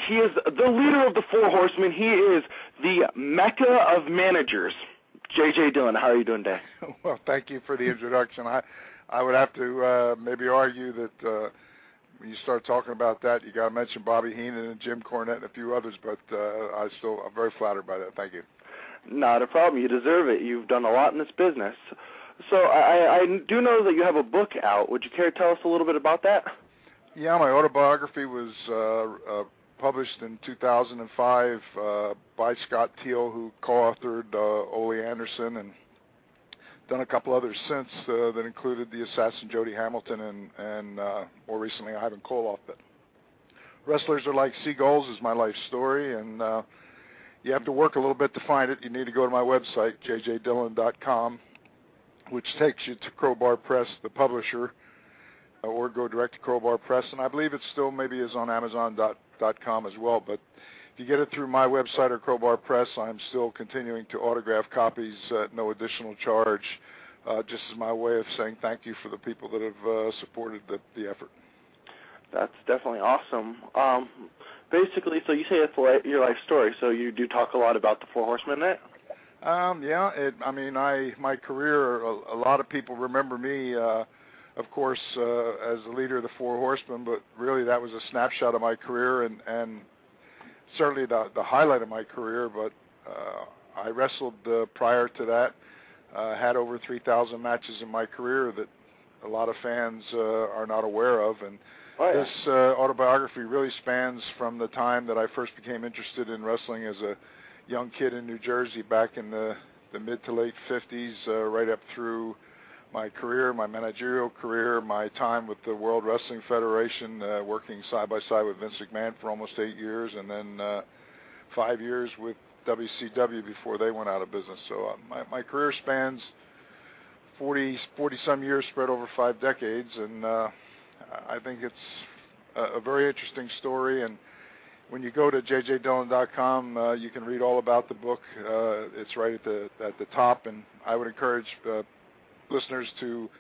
He is the leader of the Four Horsemen. He is the Mecca of Managers. J.J. Dillon, how are you doing today? Well, thank you for the introduction. I would have to maybe argue that when you start talking about that, you got to mention Bobby Heenan and Jim Cornette and a few others, but I'm very flattered by that. Thank you. Not a problem. You deserve it. You've done a lot in this business. So I do know that you have a book out. Would you care to tell us a little bit about that? Yeah, my autobiography was published in 2005 by Scott Teal, who co-authored Ole Anderson, and done a couple others since that included the assassin Jody Hamilton and more recently Ivan Koloff. But Wrestlers Are Like Seagulls is my life story, and you have to work a little bit to find it. You need to go to my website, jjdillon.com, which takes you to Crowbar Press, the publisher, or go direct to Crowbar Press, and I believe it still maybe is on Amazon.com as well. But if you get it through my website or Crowbar Press, I'm still continuing to autograph copies at no additional charge, just as my way of saying thank you for the people that have supported the effort. That's definitely awesome. Basically, so you say it's your life story, so you do talk a lot about the Four Horsemen in it? Yeah, my career, a lot of people remember me, of course, as the leader of the Four Horsemen, but really that was a snapshot of my career and certainly the highlight of my career. But I wrestled prior to that, had over 3,000 matches in my career that a lot of fans are not aware of. And this autobiography really spans from the time that I first became interested in wrestling as a young kid in New Jersey back in the mid to late 50s, right up through my career, my managerial career, my time with the World Wrestling Federation, working side by side with Vince McMahon for almost 8 years, and then 5 years with WCW before they went out of business. So my career spans 40-some years spread over 5 decades, and I think it's a very interesting story. And when you go to jjdillon.com, you can read all about the book. It's right at the top, and I would encourage listeners to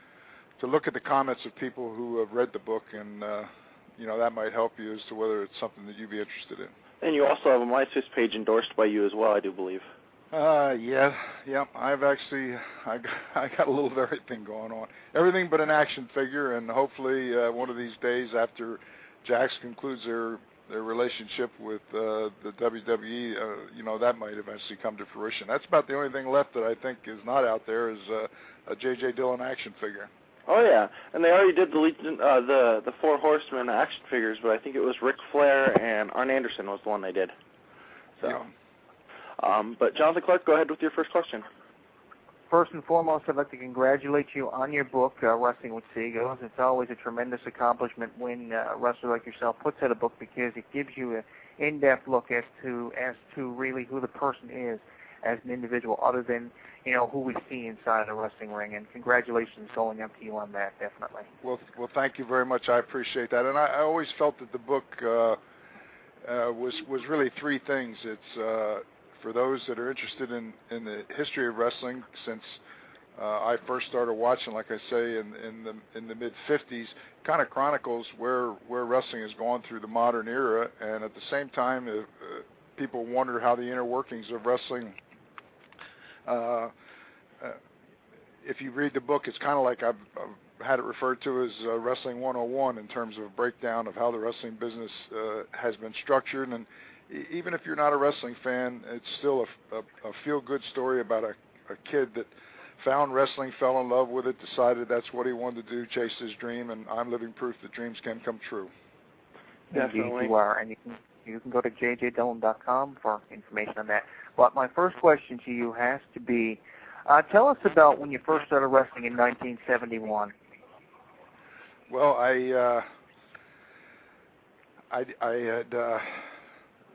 look at the comments of people who have read the book, and that might help you as to whether it's something that you'd be interested in. And you also have a MySpace page endorsed by you as well, I do believe. Yeah. I've actually I got a little of everything going on, everything but an action figure, and hopefully one of these days after Jax concludes their relationship with the WWE, that might eventually come to fruition. That's about the only thing left that I think is not out there is a J.J. Dillon action figure. Oh yeah, and they already did the Four Horsemen action figures, but I think it was Ric Flair and Arn Anderson was the one they did. So, yeah. But Jonathan Clark, go ahead with your first question. First and foremost, I'd like to congratulate you on your book, Wrestling with Seagulls. It's always a tremendous accomplishment when a wrestler like yourself puts out a book because it gives you an in-depth look as to really who the person is as an individual, other than who we see inside the wrestling ring. And congratulations going up to you on that, definitely. Well, thank you very much. I appreciate that. And I always felt that the book was really three things. It's for those that are interested in the history of wrestling, since I first started watching, like I say, in the mid-50s, kind of chronicles where wrestling has gone through the modern era, and at the same time, people wonder how the inner workings of wrestling. If you read the book, it's kind of like I've had it referred to as Wrestling 101 in terms of a breakdown of how the wrestling business has been structured. And even if you're not a wrestling fan, it's still a feel-good story about a kid that found wrestling, fell in love with it, decided that's what he wanted to do, chased his dream, and I'm living proof that dreams can come true. Definitely. Indeed you are, and you can go to jjdillon.com for information on that. But my first question to you has to be, tell us about when you first started wrestling in 1971. Well, I had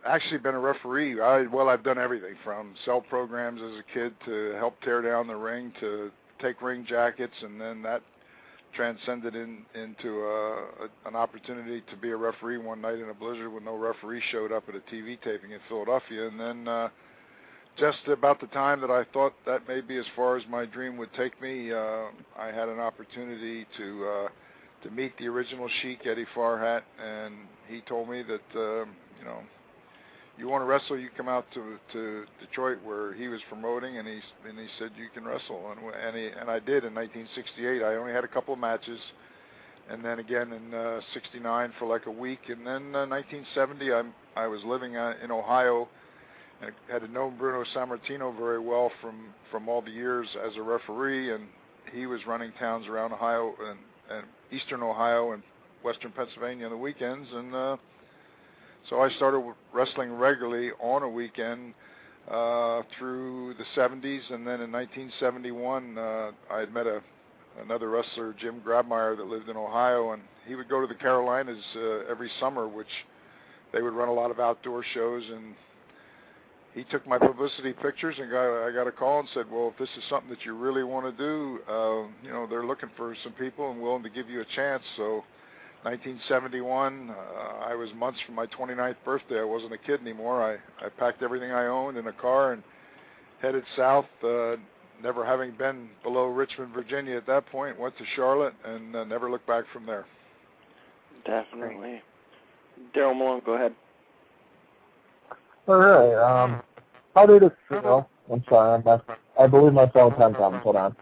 actually been a referee. I've done everything from sell programs as a kid to help tear down the ring to take ring jackets, and then that transcended into an opportunity to be a referee one night in a blizzard when no referee showed up at a TV taping in Philadelphia. And then just about the time that I thought that may be as far as my dream would take me, I had an opportunity to meet the original Sheik, Eddie Farhat, and he told me that you want to wrestle, you come out to Detroit where he was promoting, and he said you can wrestle, and I did in 1968. I only had a couple of matches, and then again in '69 for like a week, and then 1970 I was living in Ohio, and had known Bruno Sammartino very well from all the years as a referee, and he was running towns around Ohio and eastern Ohio and western Pennsylvania on the weekends, and so I started wrestling regularly on a weekend through the 70s, and then in 1971 I had met another wrestler, Jim Grabmeyer, that lived in Ohio, and he would go to the Carolinas every summer, which they would run a lot of outdoor shows, and he took my publicity pictures, and I got a call and said, well, if this is something that you really want to do, they're looking for some people and willing to give you a chance. So 1971, I was months from my 29th birthday. I wasn't a kid anymore. I packed everything I owned in a car and headed south, never having been below Richmond, Virginia at that point, went to Charlotte, and never looked back from there. Definitely. Daryl Malone, go ahead. All right. How did it feel? I'm sorry, I believe my phone's having problems. Hold on.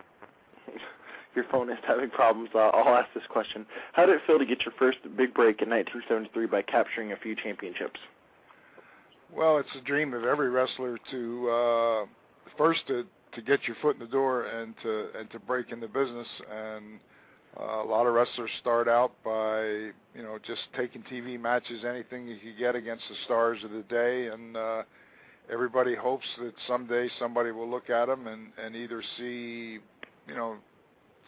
Your phone is having problems. I'll ask this question. How did it feel to get your first big break in 1973 by capturing a few championships? Well, it's a dream of every wrestler to first to get your foot in the door and to break in the business. And a lot of wrestlers start out by just taking TV matches, anything you could get against the stars of the day, and everybody hopes that someday somebody will look at them and either see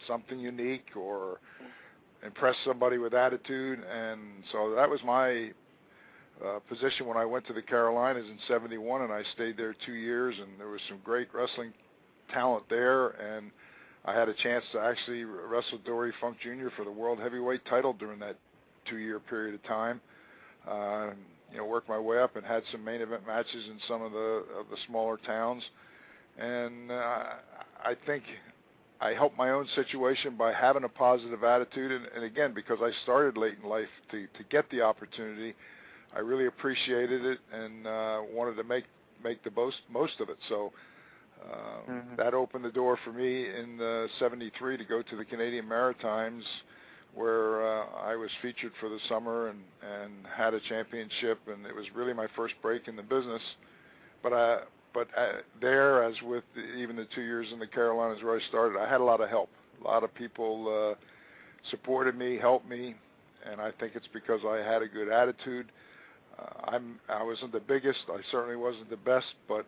something unique or impress somebody with attitude. And so that was my position when I went to the Carolinas in '71, and I stayed there 2 years, and there was some great wrestling talent there, and I had a chance to actually wrestle Dory Funk Jr. for the World Heavyweight title during that 2-year period of time. Worked my way up and had some main event matches in some of the smaller towns, and I think I helped my own situation by having a positive attitude, and again, because I started late in life to get the opportunity, I really appreciated it and wanted to make the most of it. So that opened the door for me in '73 to go to the Canadian Maritimes, where I was featured for the summer and had a championship, and it was really my first break in the business. But there, as with even the 2 years in the Carolinas where I started, I had a lot of help. A lot of people supported me, helped me, and I think it's because I had a good attitude. I wasn't the biggest, I certainly wasn't the best, but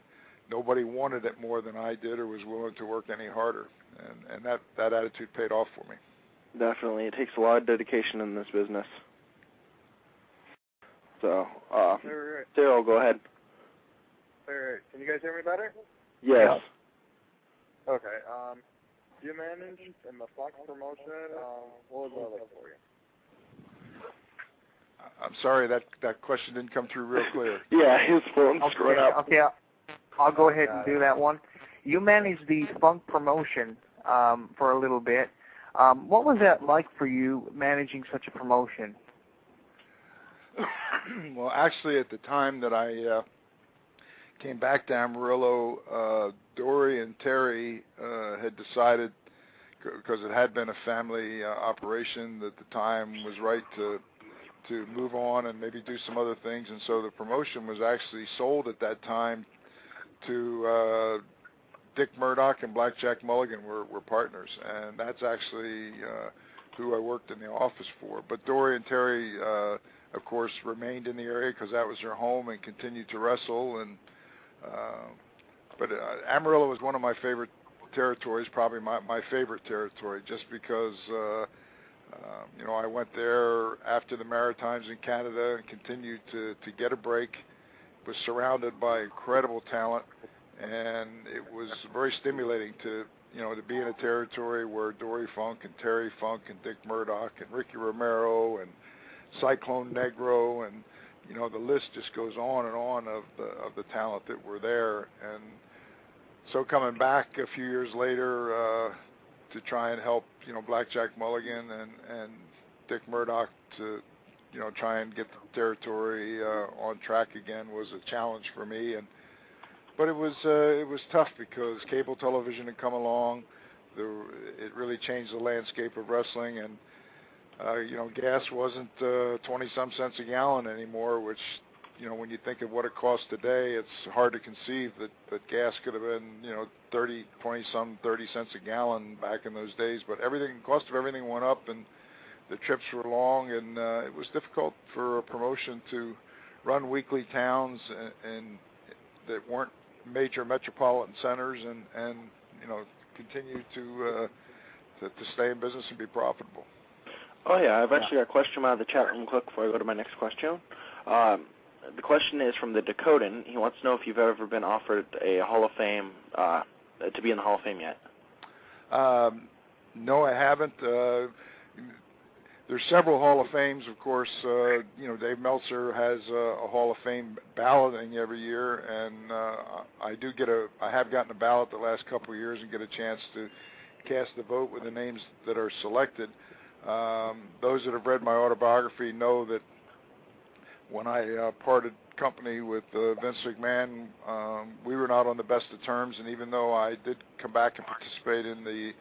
nobody wanted it more than I did or was willing to work any harder, and that attitude paid off for me. Definitely. It takes a lot of dedication in this business. So, Daryl, go ahead. All right. Can you guys hear me better? Yes. Yeah. Okay. You managed in the Fox promotion. What was that like for you? I'm sorry, that question didn't come through real clear. Yeah, his phone's screwing up. Okay, I'll go ahead and do that one. You managed the Funk promotion for a little bit. What was that like for you, managing such a promotion? Well, actually, at the time that I came back to Amarillo, Dory and Terry had decided, because it had been a family operation, that the time was right to move on and maybe do some other things, and so the promotion was actually sold at that time to Dick Murdoch and Blackjack Mulligan were partners, and that's actually who I worked in the office for. But Dory and Terry, of course, remained in the area because that was their home and continued to wrestle. And but Amarillo was one of my favorite territories, probably my favorite territory, just because I went there after the Maritimes in Canada and continued to get a break. Was surrounded by incredible talent, and it was very stimulating to be in a territory where Dory Funk and Terry Funk and Dick Murdoch and Ricky Romero and Cyclone Negro, and the list just goes on and on of the talent that were there. And so coming back a few years later to try and help Blackjack Mulligan and Dick Murdoch to try and get the territory on track again was a challenge for me. But it was tough because cable television had come along. It really changed the landscape of wrestling, and gas wasn't 20-some cents a gallon anymore, which, when you think of what it costs today, it's hard to conceive that gas could have been, 30 cents a gallon back in those days. But cost of everything went up, and the trips were long, and it was difficult for a promotion to run weekly towns and that weren't major metropolitan centers and continue to stay in business and be profitable. Oh, yeah. I've actually got a question out of the chat room quick before I go to my next question. The question is from the Dakotan. He wants to know if you've ever been offered a Hall of Fame, to be in the Hall of Fame yet. No, I haven't. There's several Hall of Fames, of course. Dave Meltzer has a Hall of Fame balloting every year, and I have gotten a ballot the last couple of years and get a chance to cast the vote with the names that are selected. Those that have read my autobiography know that when I parted company with Vince McMahon, we were not on the best of terms, and even though I did come back and participate in the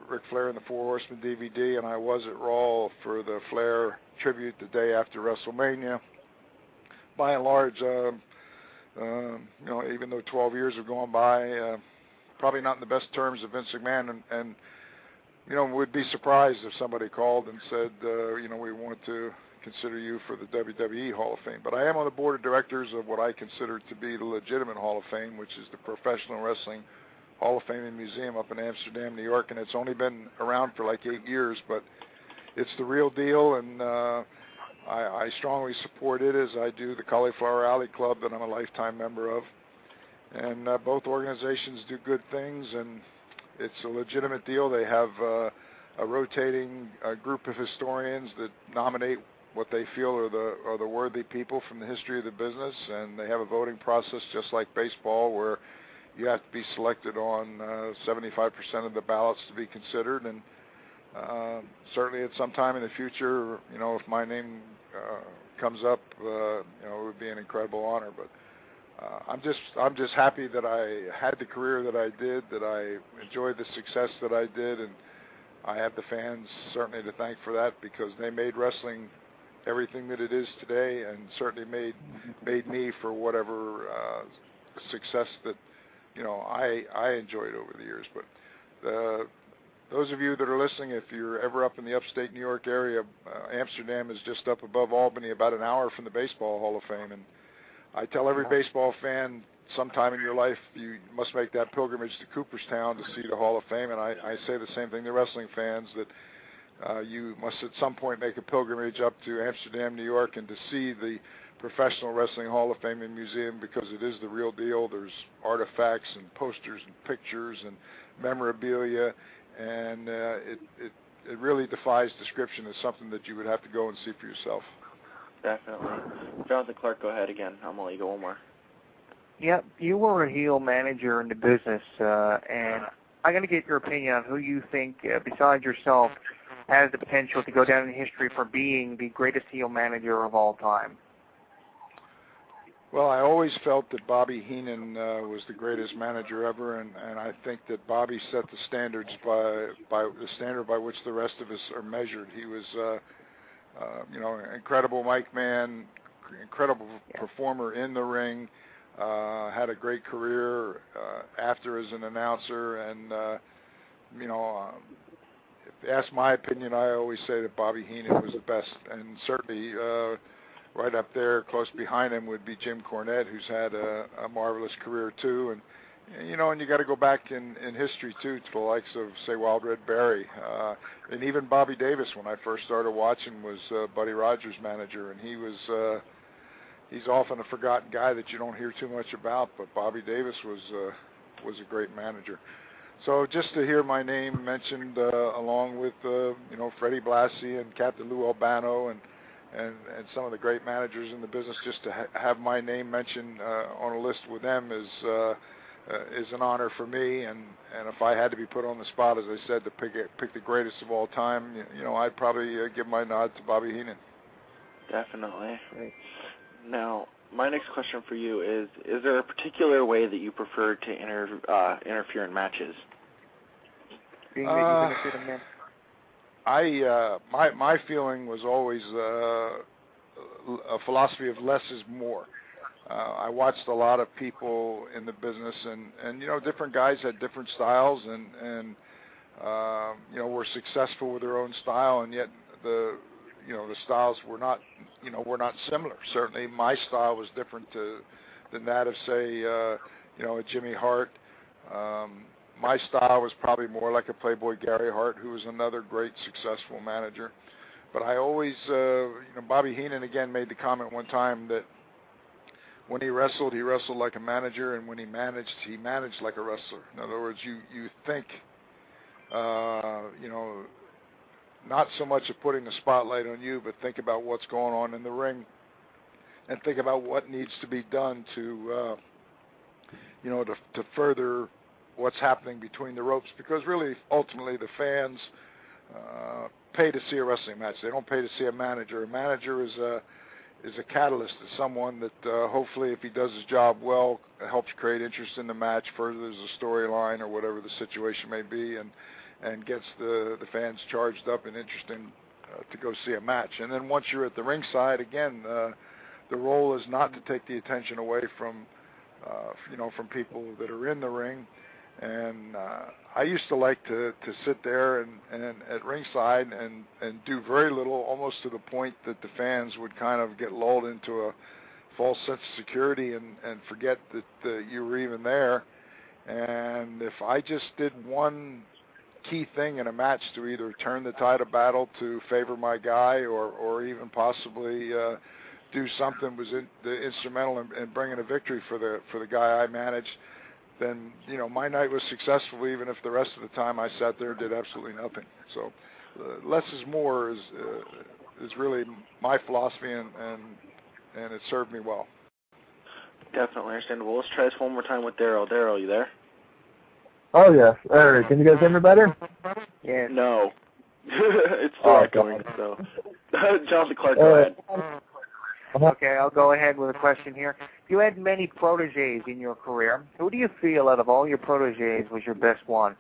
Ric Flair and the Four Horsemen DVD, and I was at Raw for the Flair tribute the day after WrestleMania, by and large, even though 12 years have gone by, probably not in the best terms of Vince McMahon, and would be surprised if somebody called and said, we want to consider you for the WWE Hall of Fame. But I am on the board of directors of what I consider to be the legitimate Hall of Fame, which is the Professional Wrestling Hall of Fame and Museum up in Amsterdam, New York, and it's only been around for like 8 years, but it's the real deal, and I strongly support it, as I do the Cauliflower Alley Club that I'm a lifetime member of. And both organizations do good things, and it's a legitimate deal. They have a rotating group of historians that nominate what they feel are the worthy people from the history of the business, and they have a voting process just like baseball, where you have to be selected on 75% of the ballots to be considered. And certainly at some time in the future, if my name comes up, it would be an incredible honor. But I'm just happy that I had the career that I did, that I enjoyed the success that I did, and I have the fans certainly to thank for that, because they made wrestling everything that it is today, and certainly made me for whatever success that I enjoyed over the years. But those of you that are listening, if you're ever up in the upstate New York area, Amsterdam is just up above Albany, about an hour from the Baseball Hall of Fame. And I tell every baseball fan, sometime in your life, you must make that pilgrimage to Cooperstown to see the Hall of Fame. And I say the same thing to wrestling fans, that you must at some point make a pilgrimage up to Amsterdam, New York, and to see the Professional Wrestling Hall of Fame and Museum, because it is the real deal. There's artifacts and posters and pictures and memorabilia, and it really defies description. It's something that you would have to go and see for yourself. Definitely. Jonathan Clark, go ahead again. I'm going to let you go one more. Yep, you were a heel manager in the business, and I'm going to get your opinion on who you think, besides yourself, has the potential to go down in history for being the greatest heel manager of all time. Well, I always felt that Bobby Heenan was the greatest manager ever, and I think that Bobby set the standards by the standard by which the rest of us are measured. He was, an incredible mic man, incredible performer in the ring, had a great career after as an announcer, and if you ask my opinion, I always say that Bobby Heenan was the best, and certainly right up there, close behind him, would be Jim Cornette, who's had a marvelous career too. And and you got to go back in history too, to the likes of, say, Wild Red Barry, and even Bobby Davis. When I first started watching, was Buddy Rogers' manager, and he's often a forgotten guy that you don't hear too much about. But Bobby Davis was a great manager. So just to hear my name mentioned along with Freddie Blassie and Captain Lou Albano and some of the great managers in the business, just to have my name mentioned on a list with them is an honor for me. And if I had to be put on the spot, as I said, to pick the greatest of all time, I'd probably give my nod to Bobby Heenan. Definitely. Right. Now, my next question for you is there a particular way that you prefer to interfere in matches? Being that you've interfered in men. My feeling was always a philosophy of less is more. I watched a lot of people in the business, and different guys had different styles, and were successful with their own style, and yet the styles were not similar. Certainly, my style was different than that of, say, a Jimmy Hart. My style was probably more like a Playboy Gary Hart, who was another great successful manager. But I always, Bobby Heenan again made the comment one time that when he wrestled like a manager, and when he managed like a wrestler. In other words, you think, not so much of putting the spotlight on you, but think about what's going on in the ring, and think about what needs to be done to further what's happening between the ropes. Because really, ultimately, the fans pay to see a wrestling match. They don't pay to see a manager. A manager is a catalyst, is someone that hopefully, if he does his job well, helps create interest in the match, furthers the storyline or whatever the situation may be, and gets the fans charged up and interested to go see a match. And then once you're at the ringside, again, the role is not to take the attention away from from people that are in the ring. And I used to like to sit there and at ringside and do very little, almost to the point that the fans would kind of get lulled into a false sense of security and forget that you were even there. And if I just did one key thing in a match to either turn the tide of battle to favor my guy, or even possibly do something was instrumental in bringing a victory for the guy I managed, then my night was successful, even if the rest of the time I sat there and did absolutely nothing. So less is more is really my philosophy, and it served me well. Definitely understandable. Let's try this one more time with Daryl. Daryl, you there? Oh, yes. All right. Can you guys hear me better? Yeah. No. It's still echoing, so. Jonathan Clark, go ahead. Okay, I'll go ahead with a question here. You had many proteges in your career. Who do you feel out of all your proteges was your best one?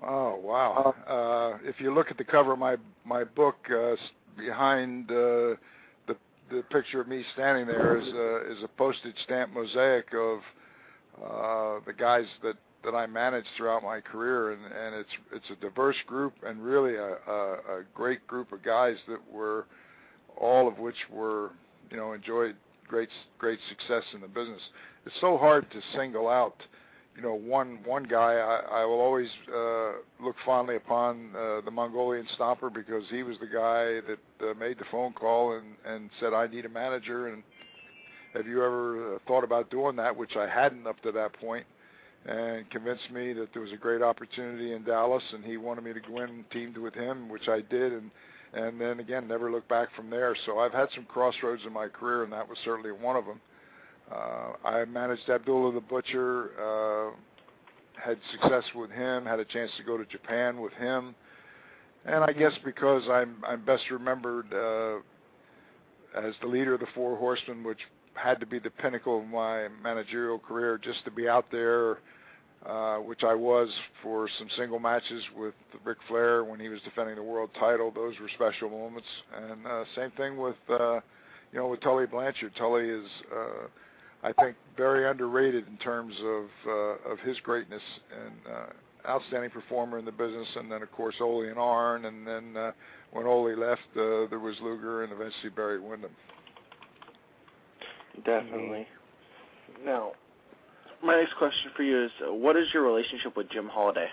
Oh, wow. If you look at the cover of my book, behind the picture of me standing there is a postage stamp mosaic of the guys that I managed throughout my career, and it's a diverse group, and really a great group of guys that were, all of which were, enjoyed great success in the business. It's so hard to single out, one guy. I will always look fondly upon the Mongolian Stomper, because he was the guy that made the phone call and said, I need a manager, and have you ever thought about doing that, which I hadn't up to that point, and convinced me that there was a great opportunity in Dallas, and he wanted me to go in and teamed with him, which I did, and then again, never looked back from there. So I've had some crossroads in my career, and that was certainly one of them. I managed Abdullah the Butcher, had success with him, had a chance to go to Japan with him, and I guess because I'm best remembered as the leader of the Four Horsemen, which had to be the pinnacle of my managerial career, just to be out there, which I was for some single matches with Ric Flair when he was defending the world title. Those were special moments. And same thing with Tully Blanchard. Tully is, I think, very underrated in terms of his greatness, and outstanding performer in the business. And then, of course, Ole and Arn. And then when Ole left, there was Luger and eventually Barry Windham. Definitely. Now, my next question for you is, what is your relationship with Jim Holiday?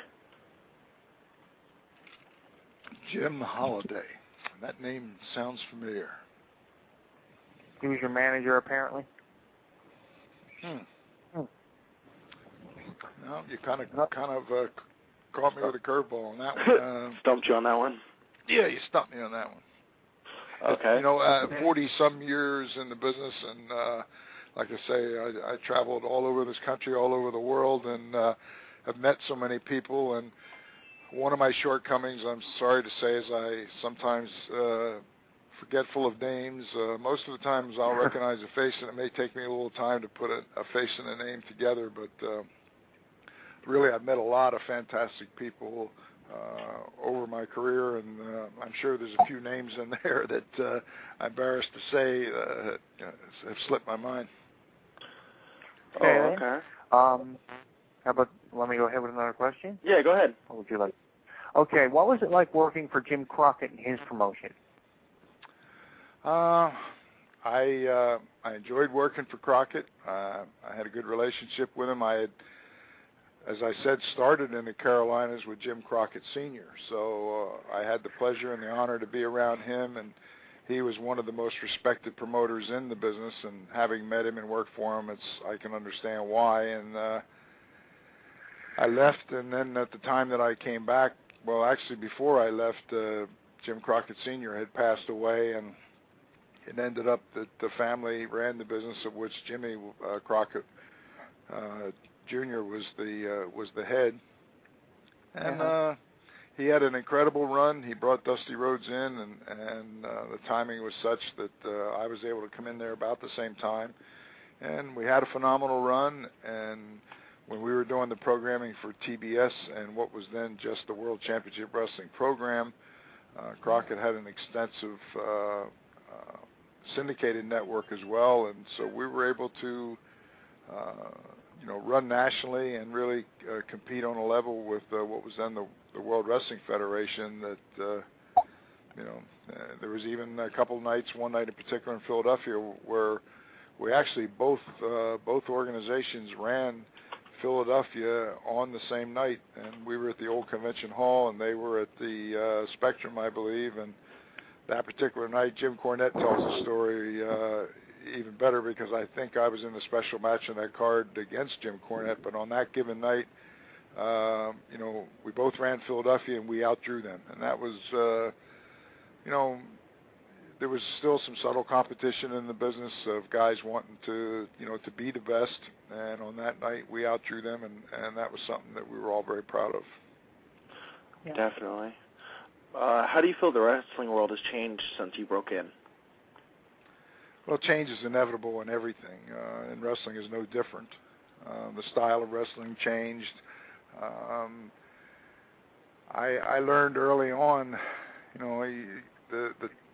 Jim Holiday. That name sounds familiar. He was your manager, apparently? No, you kind of caught me with a curveball on that one. Stumped you on that one? Yeah, you stumped me on that one. Okay. 40-some years in the business, and like I say, I traveled all over this country, all over the world, and have met so many people. And one of my shortcomings, I'm sorry to say, is I sometimes forgetful of names. Most of the times I'll recognize a face, and it may take me a little time to put a face and a name together, but really I've met a lot of fantastic people over my career, and I'm sure there's a few names in there that I'm embarrassed to say have slipped my mind. Okay. How about, let me go ahead with another question? Yeah, go ahead. What would you like? Okay, what was it like working for Jim Crockett and his promotion? I enjoyed working for Crockett. I had a good relationship with him. I had, as I said, started in the Carolinas with Jim Crockett Sr., so I had the pleasure and the honor to be around him, and he was one of the most respected promoters in the business, and having met him and worked for him, I can understand why. And I left, and then at the time that I came back, well, actually before I left, Jim Crockett Sr. had passed away, and it ended up that the family ran the business, of which Jimmy Crockett Jr. was the head, and he had an incredible run. He brought Dusty Rhodes in, and the timing was such that I was able to come in there about the same time, and we had a phenomenal run. And when we were doing the programming for TBS and what was then just the World Championship Wrestling program, Crockett had an extensive syndicated network as well, and so we were able to run nationally and really compete on a level with what was then the World Wrestling Federation. That there was even a couple nights, one night in particular in Philadelphia, where we actually both organizations ran Philadelphia on the same night, and we were at the old convention hall and they were at the Spectrum, I believe. And that particular night, Jim Cornette tells the story even better, because I think I was in the special match on that card against Jim Cornette, but on that given night, we both ran Philadelphia and we outdrew them. And that was, there was still some subtle competition in the business of guys wanting to be the best. And on that night, we outdrew them, and that was something that we were all very proud of. Yeah. Definitely. How do you feel the wrestling world has changed since you broke in? Well, change is inevitable in everything, and wrestling is no different. The style of wrestling changed. I learned early on,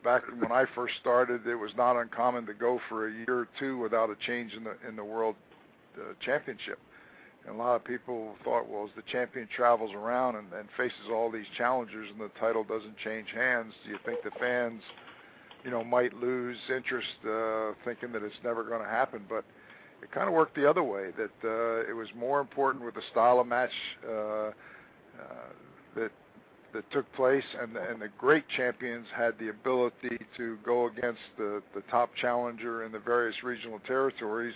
back when I first started, it was not uncommon to go for a year or two without a change in the world championship. And a lot of people thought, well, as the champion travels around and faces all these challengers and the title doesn't change hands, do you think the fans might lose interest, thinking that it's never going to happen? But it kind of worked the other way, that it was more important with the style of match that took place, and the great champions had the ability to go against the top challenger in the various regional territories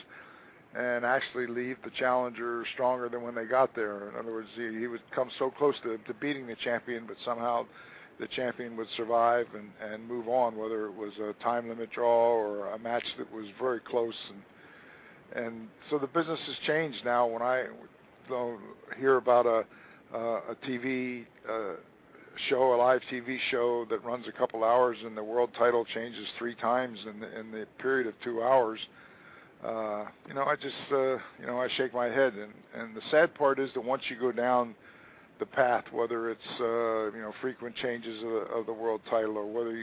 and actually leave the challenger stronger than when they got there. In other words, he would come so close to beating the champion, but somehow the champion would survive and move on, whether it was a time limit draw or a match that was very close. And so the business has changed now. When I hear about a TV show, a live TV show that runs a couple hours and the world title changes 3 times in the period of 2 hours, I just, I shake my head. And the sad part is that once you go down the path, whether it's, frequent changes of the world title, or whether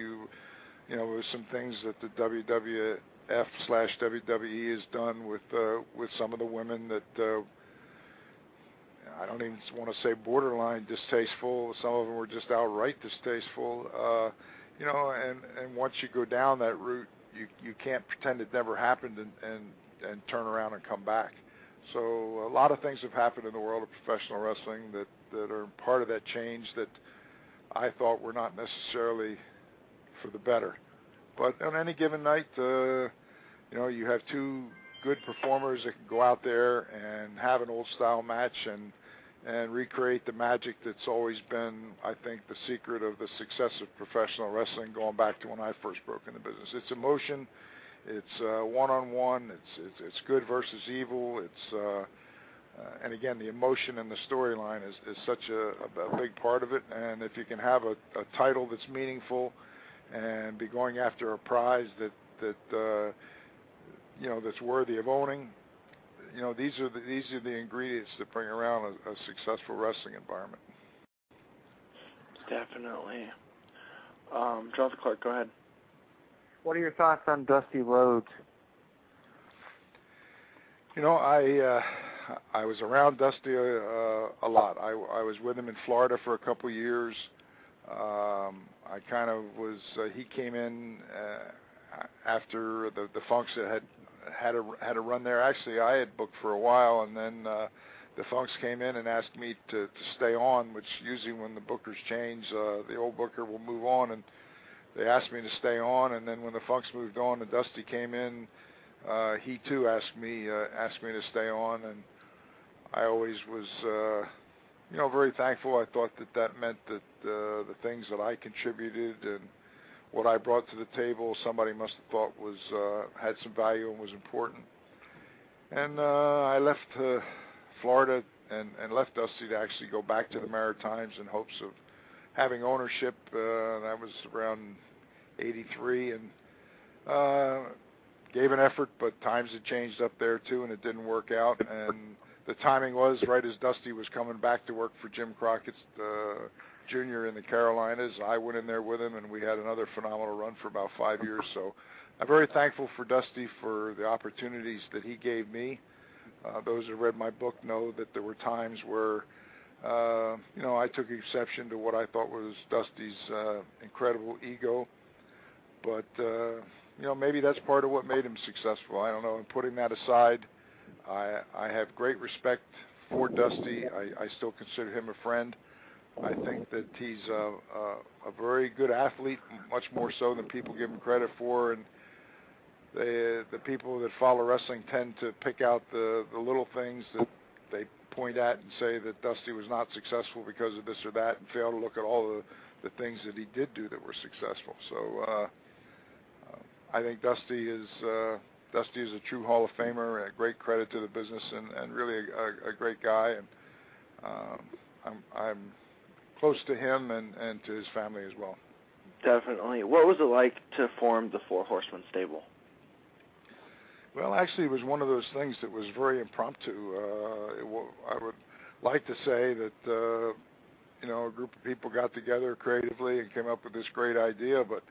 there's some things that the WWF/WWE has done with some of the women that, I don't even want to say borderline distasteful. Some of them were just outright distasteful. And once you go down that route, you can't pretend it never happened and turn around and come back. So a lot of things have happened in the world of professional wrestling that are part of that change that I thought were not necessarily for the better. But on any given night, you have 2 good performers that can go out there and have an old style match and recreate the magic that's always been, I think, the secret of the success of professional wrestling going back to when I first broke in the business. It's emotion, it's one-on-one, it's good versus evil, it's and again, the emotion and the storyline is such a big part of it. And if you can have a title that's meaningful and be going after a prize that that's worthy of owning, these are the ingredients that bring around a successful wrestling environment. Definitely. Jonathan Clark, go ahead. What are your thoughts on Dusty Rhodes? I was around Dusty a lot. I was with him in Florida for a couple of years. I kind of was. He came in after the Funks had a run there. Actually, I had booked for a while, and then the Funks came in and asked me to stay on. Which usually, when the bookers change, the old booker will move on, and they asked me to stay on. And then when the Funks moved on and Dusty came in, he too asked me to stay on, and I always was, very thankful. I thought that meant that the things that I contributed and what I brought to the table, somebody must have thought was had some value and was important. And I left Florida and left Dusty to actually go back to the Maritimes in hopes of having ownership. That was around '83, and gave an effort, but times had changed up there too, and it didn't work out. And the timing was right as Dusty was coming back to work for Jim Crockett's Jr. in the Carolinas. I went in there with him, and we had another phenomenal run for about 5 years. So I'm very thankful for Dusty for the opportunities that he gave me. Those who read my book know that there were times where, I took exception to what I thought was Dusty's incredible ego. But, maybe that's part of what made him successful. I don't know. And putting that aside, I have great respect for Dusty. I still consider him a friend. I think that he's a very good athlete, much more so than people give him credit for. And the people that follow wrestling tend to pick out the little things that they point at and say that Dusty was not successful because of this or that, and fail to look at all the things that he did do that were successful. So I think Dusty is a true Hall of Famer, a great credit to the business, and really a great guy. And I'm close to him and to his family as well. Definitely. What was it like to form the Four Horsemen stable? Well, actually, it was one of those things that was very impromptu. I would like to say that a group of people got together creatively and came up with this great idea, but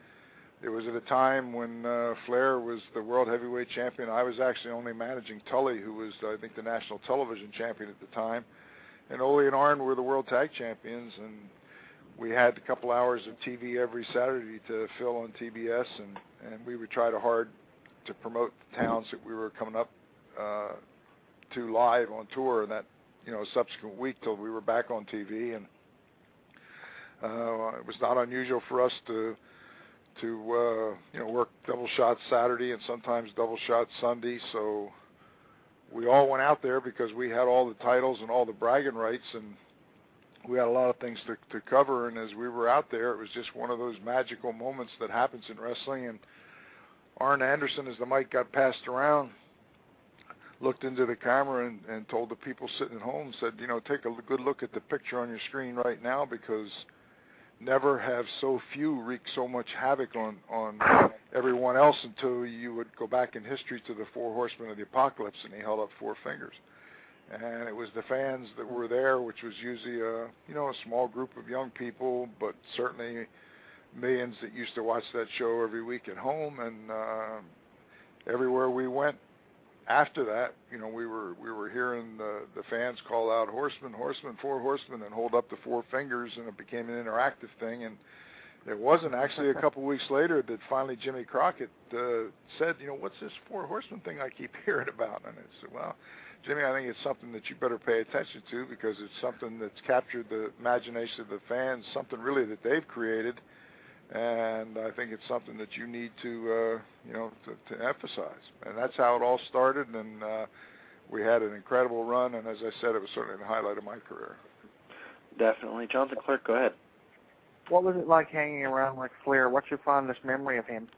it was at a time when Flair was the world heavyweight champion. I was actually only managing Tully, who was, I think, the national television champion at the time. And Ole and Arn were the world tag champions. And we had a couple hours of TV every Saturday to fill on TBS. And we would try hard to promote the towns that we were coming up to live on tour. And that, subsequent week till we were back on TV. And it was not unusual for us to work double shot Saturday and sometimes double shot Sunday. So we all went out there because we had all the titles and all the bragging rights, and we had a lot of things to cover. And as we were out there, it was just one of those magical moments that happens in wrestling. And Arn Anderson, as the mic got passed around, looked into the camera and told the people sitting at home, said, take a good look at the picture on your screen right now, because never have so few wreak so much havoc on everyone else until you would go back in history to the Four Horsemen of the Apocalypse, and he held up four fingers. And it was the fans that were there, which was usually a small group of young people, but certainly millions that used to watch that show every week at home. And everywhere we went after that, we were hearing the fans call out "Horsemen, Horsemen, Four Horsemen," and hold up the four fingers, and it became an interactive thing. And it wasn't actually a couple weeks later that finally Jimmy Crockett said, "What's this Four Horsemen thing I keep hearing about?" And I said, "Well, Jimmy, I think it's something that you better pay attention to, because it's something that's captured the imagination of the fans, something really that they've created. And I think it's something that you need to emphasize." And that's how it all started. And we had an incredible run. And as I said, it was certainly the highlight of my career. Definitely. Jonathan Clark, go ahead. What was it like hanging around Ric Flair? What's your fondest memory of him?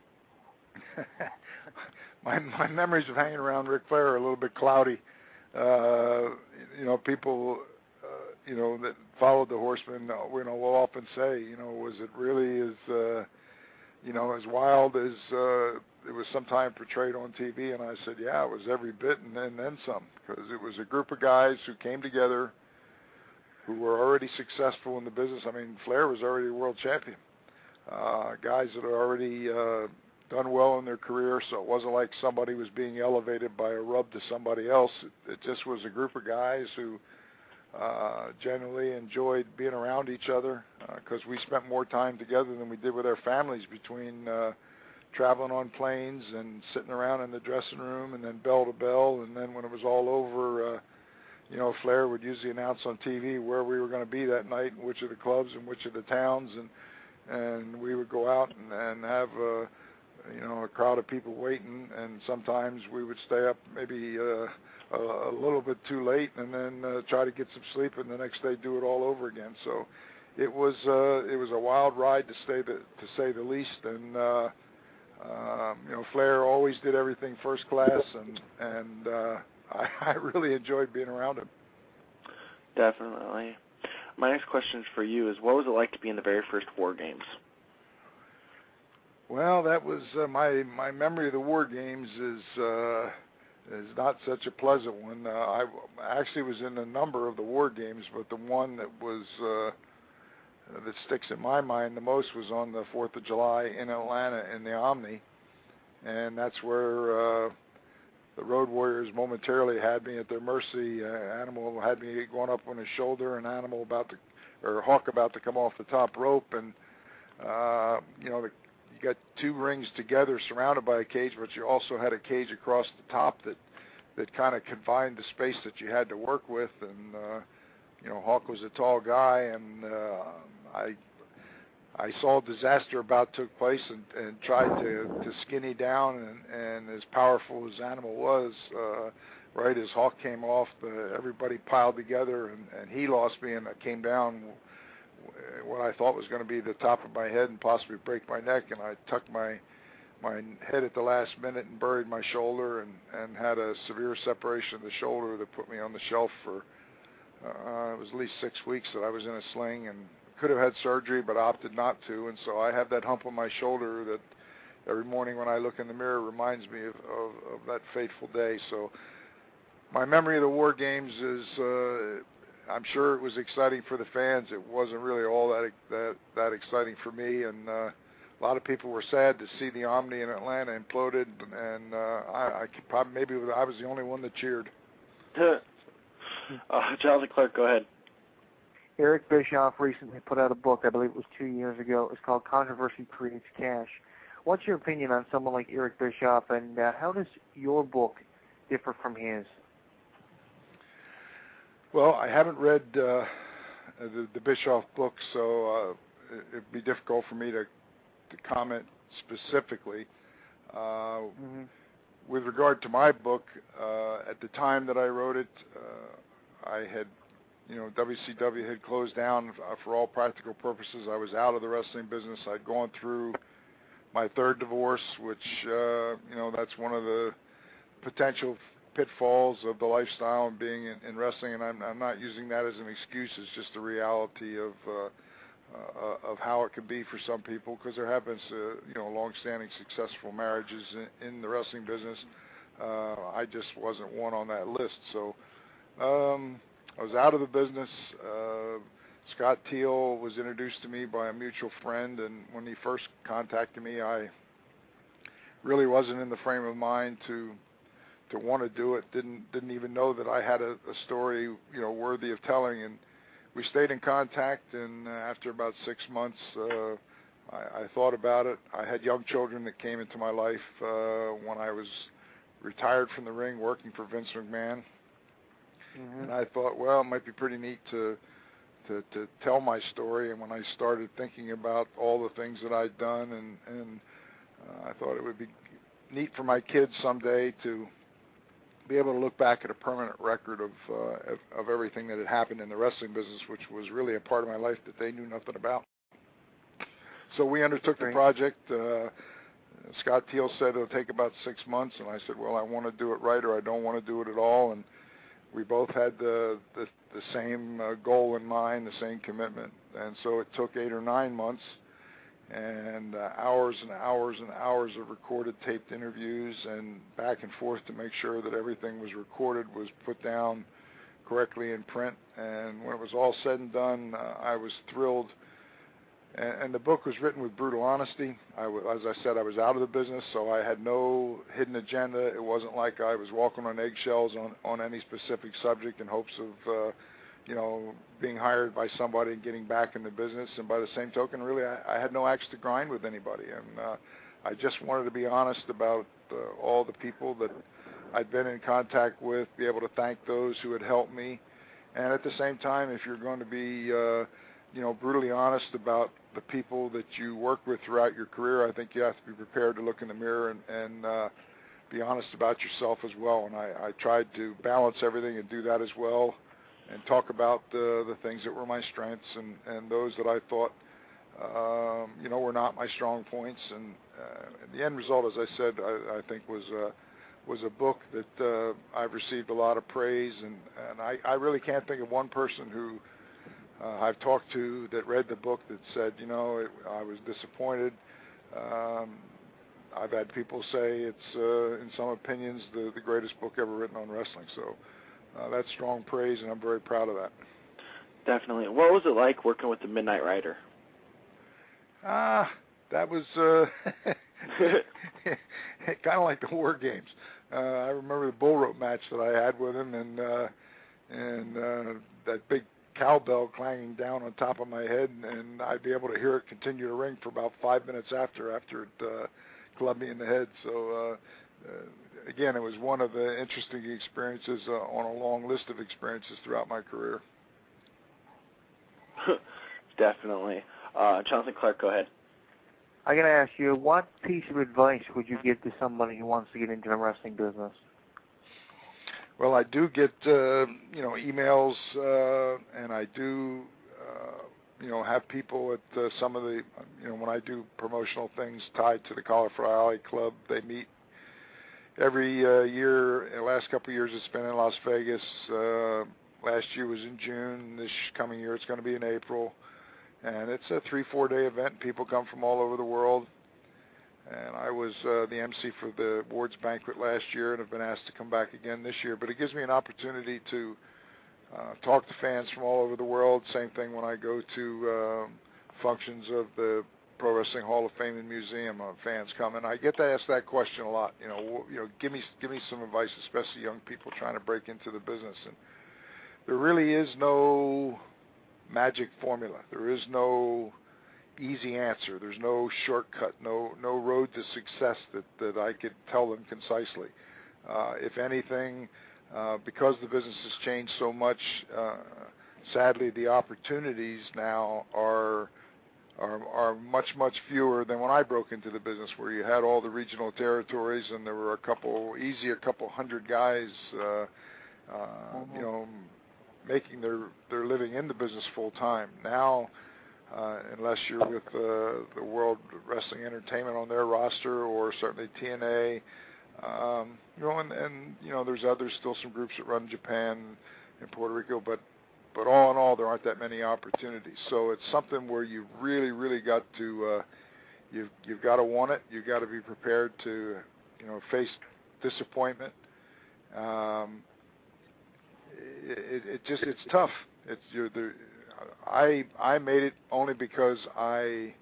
My memories of hanging around Ric Flair are a little bit cloudy. people, that followed the Horsemen, will often say, was it really as wild as it was sometimes portrayed on TV? And I said, yeah, it was every bit and then some, because it was a group of guys who came together who were already successful in the business. I mean, Flair was already a world champion. Guys that had already done well in their career, so it wasn't like somebody was being elevated by a rub to somebody else. It just was a group of guys who generally enjoyed being around each other, because we spent more time together than we did with our families between traveling on planes and sitting around in the dressing room and then bell to bell, and then when it was all over, Flair would usually announce on TV where we were going to be that night and which of the clubs and which of the towns, and we would go out and have a crowd of people waiting, and sometimes we would stay up maybe a little bit too late and then try to get some sleep, and the next day do it all over again. So it was a wild ride to say the least, and Flair always did everything first class, and I really enjoyed being around him. Definitely. My next question is for you: what was it like to be in the very first War Games? Well, that was my memory of the War Games is not such a pleasant one. I actually was in a number of the War Games, but the one that was that sticks in my mind the most was on the 4th of July in Atlanta in the Omni, and that's where the Road Warriors momentarily had me at their mercy. Animal had me going up on his shoulder, and Hawk about to come off the top rope, and you got two rings together surrounded by a cage, but you also had a cage across the top that kind of confined the space that you had to work with, and Hawk was a tall guy, and I saw a disaster about took place and tried to skinny down, and as powerful as Animal was, right as Hawk came off, everybody piled together, and he lost me, and I came down what I thought was going to be the top of my head and possibly break my neck, and I tucked my head at the last minute and buried my shoulder, and had a severe separation of the shoulder that put me on the shelf for it was at least 6 weeks that I was in a sling, and could have had surgery but opted not to, and so I have that hump on my shoulder that every morning when I look in the mirror reminds me of that fateful day. So my memory of the War Games is I'm sure it was exciting for the fans. It wasn't really all that exciting for me, and a lot of people were sad to see the Omni in Atlanta imploded, and I could probably, maybe I was the only one that cheered. Jonathan Clark, go ahead. Eric Bischoff recently put out a book, I believe it was 2 years ago. It's called Controversy Creates Cash. What's your opinion on someone like Eric Bischoff, and how does your book differ from his? Well, I haven't read the Bischoff book, so it'd be difficult for me to comment specifically. With regard to my book, at the time that I wrote it, I had, WCW had closed down for all practical purposes. I was out of the wrestling business. I'd gone through my third divorce, which, that's one of the potential pitfalls of the lifestyle and being in wrestling, and I'm not using that as an excuse. It's just the reality of how it can be for some people, because there have been long-standing successful marriages in the wrestling business. I just wasn't one on that list. So I was out of the business. Scott Teal was introduced to me by a mutual friend, and when he first contacted me, I really wasn't in the frame of mind to want to do it. Didn't even know that I had a story worthy of telling, and we stayed in contact, and after about 6 months I thought about it. I had young children that came into my life when I was retired from the ring working for Vince McMahon, and I thought, well, it might be pretty neat to tell my story. And when I started thinking about all the things that I'd done, and I thought it would be neat for my kids someday to be able to look back at a permanent record of everything that had happened in the wrestling business, which was really a part of my life that they knew nothing about. So we undertook the project. Scott Teal said it'll take about 6 months, and I said, well, I want to do it right, or I don't want to do it at all. And we both had the same goal in mind, the same commitment. And so it took 8 or 9 months and hours and hours and hours of recorded taped interviews and back and forth to make sure that everything was recorded, was put down correctly in print. And when it was all said and done, I was thrilled. And the book was written with brutal honesty. As I said, I was out of the business, so I had no hidden agenda. It wasn't like I was walking on eggshells on any specific subject in hopes of, being hired by somebody and getting back in the business. And by the same token, really, I had no axe to grind with anybody. And I just wanted to be honest about all the people that I'd been in contact with, be able to thank those who had helped me. And at the same time, if you're going to be, brutally honest about the people that you work with throughout your career, I think you have to be prepared to look in the mirror and be honest about yourself as well. And I tried to balance everything and do that as well, and talk about the things that were my strengths and those that I thought, were not my strong points. And the end result, as I said, I think was a book that I've received a lot of praise, and I really can't think of one person who I've talked to that read the book that said, I was disappointed. I've had people say it's, in some opinions, the greatest book ever written on wrestling. So that's strong praise, and I'm very proud of that. Definitely. What was it like working with the Midnight Rider? That was kind of like the War Games. I remember the bull rope match that I had with him, and that big cowbell clanging down on top of my head, and I'd be able to hear it continue to ring for about 5 minutes after it clubbed me in the head. So again, it was one of the interesting experiences on a long list of experiences throughout my career. Definitely. Jonathan Clark, go ahead. I'm going to ask you, what piece of advice would you give to somebody who wants to get into the wrestling business? Well, I do get, emails, and I do, have people at some of the, when I do promotional things tied to the Cauliflower Alley Club, they meet every year. The last couple of years it's been in Las Vegas. Last year was in June. This coming year it's going to be in April. And it's a 3-4 day event. People come from all over the world. And I was the MC for the awards banquet last year and have been asked to come back again this year. But it gives me an opportunity to talk to fans from all over the world. Same thing when I go to functions of the Pro Wrestling Hall of Fame and Museum. Fans come, and I get to ask that question a lot. Give me some advice, especially young people trying to break into the business. And there really is no magic formula. There is no easy answer. There's no shortcut, no road to success that I could tell them concisely. If anything, because the business has changed so much, sadly the opportunities now are much fewer than when I broke into the business, where you had all the regional territories and there were a couple hundred guys making their living in the business full time. Now, unless you're with the World Wrestling Entertainment on their roster, or certainly TNA, there's still some groups that run Japan and Puerto Rico, but all in all, there aren't that many opportunities. So it's something where you really got to you've got to want it. You've got to be prepared to face disappointment. It's tough. I made it only because I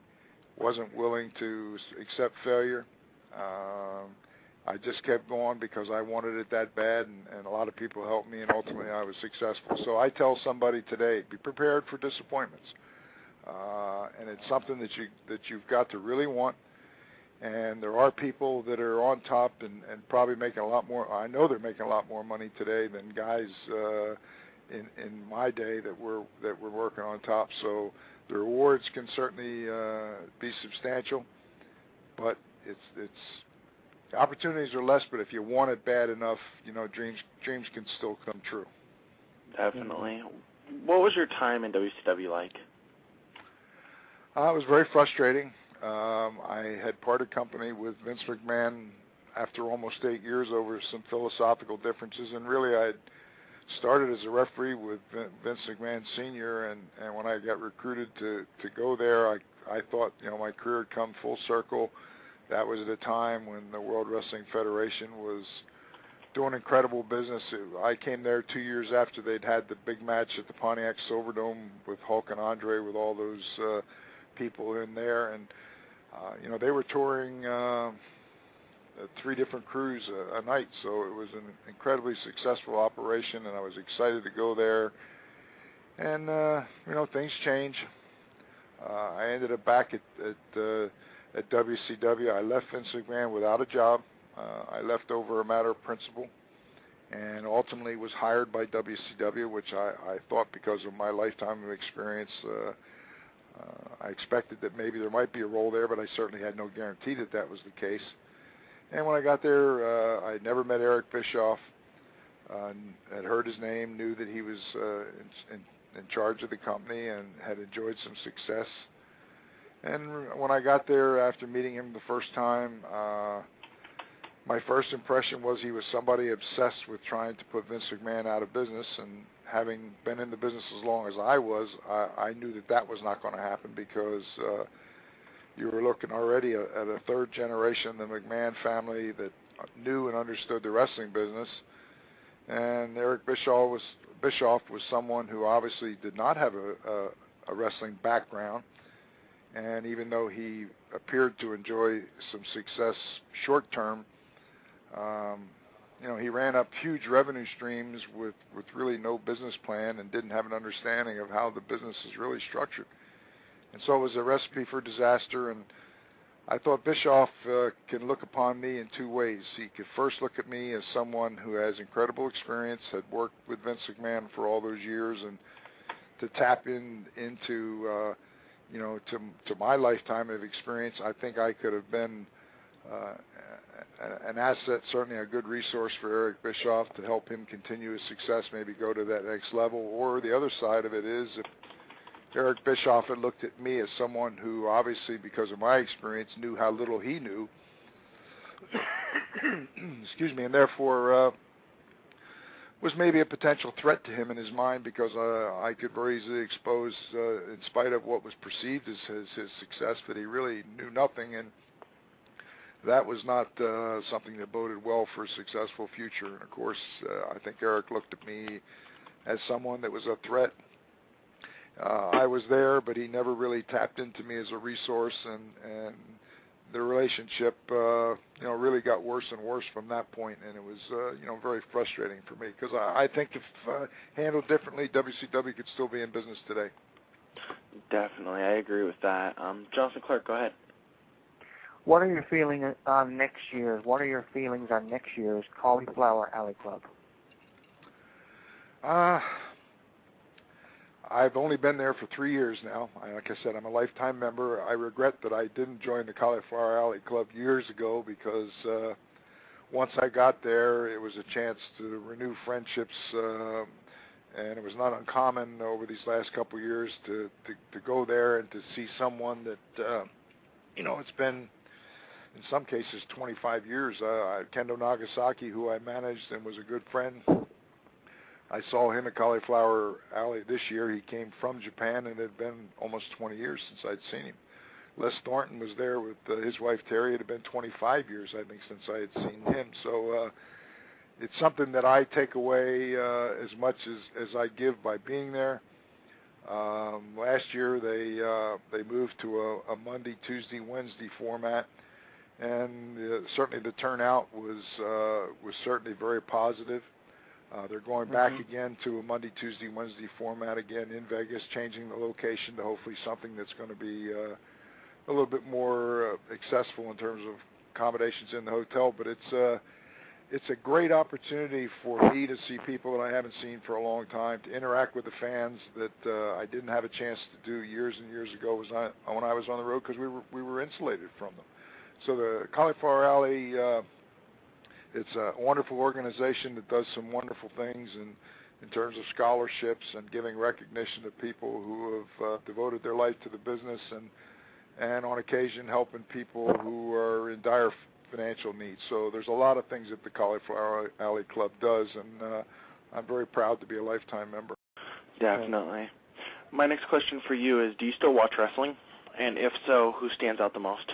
wasn't willing to accept failure. I just kept going because I wanted it that bad, and a lot of people helped me, and ultimately I was successful. So I tell somebody today, be prepared for disappointments, and it's something that you've got to really want. And there are people that are on top and probably making a lot more. I know they're making a lot more money today than guys in my day that were working on top. So the rewards can certainly be substantial, but it's opportunities are less. But if you want it bad enough, dreams can still come true. Definitely. What was your time in WCW like? It was very frustrating. I had parted company with Vince McMahon after almost 8 years over some philosophical differences, and really I had started as a referee with Vince McMahon Sr., and when I got recruited to go there, I thought, my career had come full circle. That was at a time when the World Wrestling Federation was doing incredible business. I came there 2 years after they'd had the big match at the Pontiac Silverdome with Hulk and Andre, with all those people in there, and they were touring 3 different crews a night, so it was an incredibly successful operation, and I was excited to go there. And things change. I ended up back at WCW. I left Vince McMahon without a job. I left over a matter of principle, and ultimately was hired by WCW, which I thought, because of my lifetime of experience, I expected that maybe there might be a role there, but I certainly had no guarantee that that was the case. And when I got there, I never met Eric Bischoff. Had heard his name, knew that he was in charge of the company, and had enjoyed some success. And when I got there, after meeting him the first time, my first impression was he was somebody obsessed with trying to put Vince McMahon out of business. And having been in the business as long as I was, I knew that that was not going to happen, because you were looking already at a third generation, the McMahon family, that knew and understood the wrestling business. And Eric Bischoff was someone who obviously did not have a wrestling background. And even though he appeared to enjoy some success short term, he ran up huge revenue streams with really no business plan, and didn't have an understanding of how the business is really structured. And so it was a recipe for disaster. And I thought Bischoff can look upon me in 2 ways. He could first look at me as someone who has incredible experience, had worked with Vince McMahon for all those years, and to tap into to my lifetime of experience, I think I could have been an asset, certainly a good resource for Eric Bischoff to help him continue his success, maybe go to that next level. Or the other side of it is, if Eric Bischoff had looked at me as someone who, obviously, because of my experience, knew how little he knew, excuse me, and therefore was maybe a potential threat to him in his mind, because I could very easily expose, in spite of what was perceived as his success, that he really knew nothing, and that was not something that boded well for a successful future. And of course, I think Eric looked at me as someone that was a threat. I was there, but he never really tapped into me as a resource, and the relationship, really got worse and worse from that point, and it was, very frustrating for me, because I think if handled differently, WCW could still be in business today. Definitely, I agree with that. Jonathan Clark, go ahead. What are your feelings on next year's? What are your feelings on next year's Cauliflower Alley Club? I've only been there for 3 years now. Like I said, I'm a lifetime member. I regret that I didn't join the Cauliflower Alley Club years ago, because once I got there, it was a chance to renew friendships, and it was not uncommon over these last couple of years to go there and to see someone that, it's been, in some cases, 25 years. Kendo Nagasaki, who I managed and was a good friend, I saw him at Cauliflower Alley this year. He came from Japan, and it had been almost 20 years since I'd seen him. Les Thornton was there with his wife Terry. It had been 25 years, I think, since I had seen him. So it's something that I take away as much as I give by being there. Last year they moved to a Monday, Tuesday, Wednesday format, and certainly the turnout was certainly very positive. They're going back again to a Monday, Tuesday, Wednesday format again in Vegas, changing the location to hopefully something that's going to be a little bit more accessible in terms of accommodations in the hotel. But it's a great opportunity for me to see people that I haven't seen for a long time, to interact with the fans that I didn't have a chance to do years and years ago when I was on the road, because we were insulated from them. So the Cauliflower Alley, it's a wonderful organization that does some wonderful things in terms of scholarships and giving recognition to people who have devoted their life to the business, and on occasion helping people who are in dire financial needs. So there's a lot of things that the Cauliflower Alley Club does, and I'm very proud to be a lifetime member. Definitely. My next question for you is, do you still watch wrestling? And if so, who stands out the most?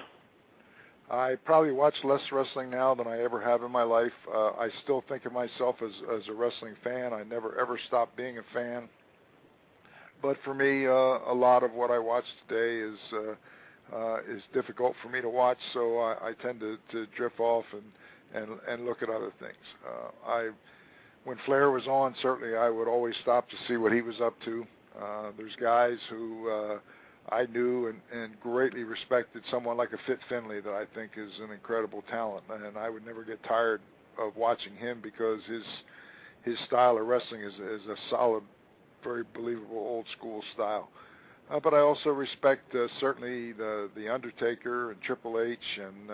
I probably watch less wrestling now than I ever have in my life. I still think of myself as a wrestling fan. I never ever stopped being a fan. But for me, a lot of what I watch today is difficult for me to watch, so I tend to drift off and look at other things. When Flair was on, certainly I would always stop to see what he was up to. There's guys who I knew and greatly respected, someone like a Fit Finlay that I think is an incredible talent, and I would never get tired of watching him because his style of wrestling is a solid, very believable old school style. But I also respect certainly the Undertaker and Triple H, and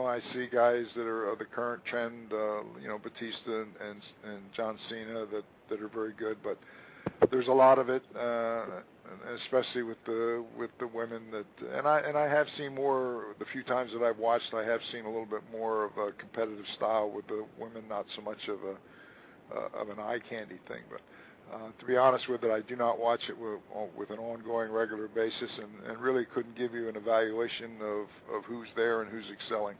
I see guys that are of the current trend, Batista and John Cena that are very good. But there's a lot of it, especially with the women and I have seen more. The few times that I've watched, I have seen a little bit more of a competitive style with the women, not so much of an eye candy thing. But to be honest with it, I do not watch it with an ongoing, regular basis, and really couldn't give you an evaluation of who's there and who's excelling.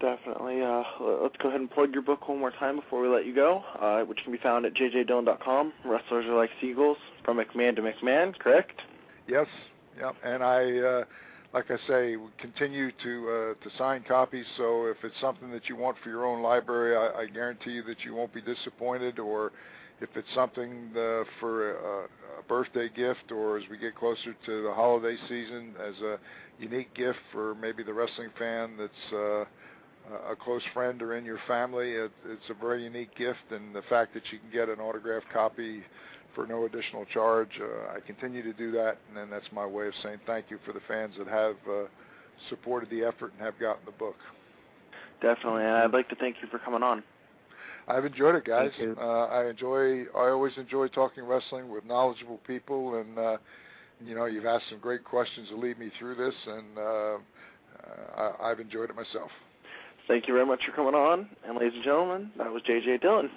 Definitely. Let's go ahead and plug your book one more time before we let you go, which can be found at jjdillon.com. Wrestlers Are Like Seagulls, From McMahon to McMahon, correct? Yes. Yep. And I, like I say, continue to sign copies. So if it's something that you want for your own library, I guarantee you that you won't be disappointed. Or if it's something for a birthday gift, or as we get closer to the holiday season, as a unique gift for maybe the wrestling fan that's a close friend or in your family, it's a very unique gift, and the fact that you can get an autographed copy for no additional charge, I continue to do that, and then that's my way of saying thank you for the fans that have supported the effort and have gotten the book. Definitely, and I'd like to thank you for coming on. I've enjoyed it, guys. Thank you. I always enjoy talking wrestling with knowledgeable people, and you've asked some great questions to lead me through this, and I've enjoyed it myself. Thank you very much for coming on, and ladies and gentlemen, that was J.J. Dillon.